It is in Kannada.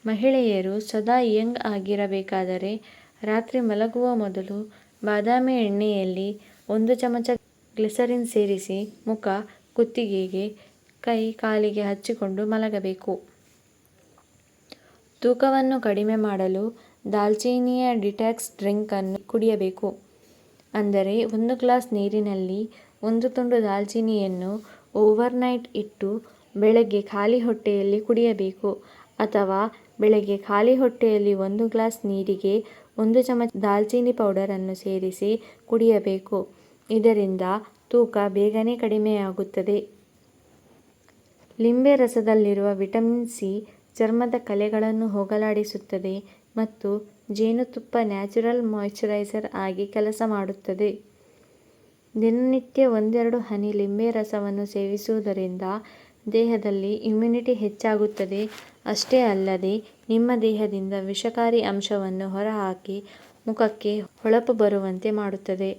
ಮಹಿಳೆಯರು ಸದಾ ಯಂಗ್ ಆಗಿರಬೇಕಾದರೆ ರಾತ್ರಿ ಮಲಗುವ ಮೊದಲು ಬಾದಾಮಿ ಎಣ್ಣೆಯಲ್ಲಿ 1 ಚಮಚ ಗ್ಲಿಸರಿನ್ ಸೇರಿಸಿ ಮುಖ, ಕುತ್ತಿಗೆಗೆ, ಕೈ, ಕಾಲಿಗೆ ಹಚ್ಚಿಕೊಂಡು ಮಲಗಬೇಕು. ತೂಕವನ್ನು ಕಡಿಮೆ ಮಾಡಲು ದಾಲ್ಚಿನ್ನಿಯ ಡಿಟಾಕ್ಸ್ ಡ್ರಿಂಕ್ ಅನ್ನು ಕುಡಿಯಬೇಕು. ಅಂದರೆ 1 ಗ್ಲಾಸ್ ನೀರಿನಲ್ಲಿ 1 ತುಂಡು ದಾಲ್ಚಿನ್ನಿಯನ್ನು ಓವರ್ ನೈಟ್ ಇಟ್ಟು ಬೆಳಗ್ಗೆ ಖಾಲಿ ಹೊಟ್ಟೆಯಲ್ಲಿ ಕುಡಿಯಬೇಕು. ಅಥವಾ ಬೆಳಗ್ಗೆ ಖಾಲಿ ಹೊಟ್ಟೆಯಲ್ಲಿ 1 ಗ್ಲಾಸ್ ನೀರಿಗೆ 1 ಚಮಚ ದಾಲ್ಚಿನ್ನಿ ಪೌಡರ್ ಅನ್ನು ಸೇರಿಸಿ ಕುಡಿಯಬೇಕು. ಇದರಿಂದ ತೂಕ ಬೇಗನೆ ಕಡಿಮೆಯಾಗುತ್ತದೆ. ಲಿಂಬೆ ರಸದಲ್ಲಿರುವ ವಿಟಮಿನ್ ಸಿ ಚರ್ಮದ ಕಲೆಗಳನ್ನು ಹೋಗಲಾಡಿಸುತ್ತದೆ ಮತ್ತು ಜೇನುತುಪ್ಪ ನ್ಯಾಚುರಲ್ ಮಾಯಿಶ್ಚರೈಸರ್ ಆಗಿ ಕೆಲಸ ಮಾಡುತ್ತದೆ. ದಿನನಿತ್ಯ 1-2 ಹನಿ ಲಿಂಬೆ ರಸವನ್ನು ಸೇವಿಸುವುದರಿಂದ ದೇಹದಲ್ಲಿ ಇಮ್ಯುನಿಟಿ ಹೆಚ್ಚಾಗುತ್ತದೆ. ಅಷ್ಟೇ ಅಲ್ಲದೆ ನಿಮ್ಮ ದೇಹದಿಂದ ವಿಷಕಾರಿ ಅಂಶವನ್ನು ಹೊರಹಾಕಿ ಮುಖಕ್ಕೆ ಹೊಳಪು ಬರುವಂತೆ ಮಾಡುತ್ತದೆ.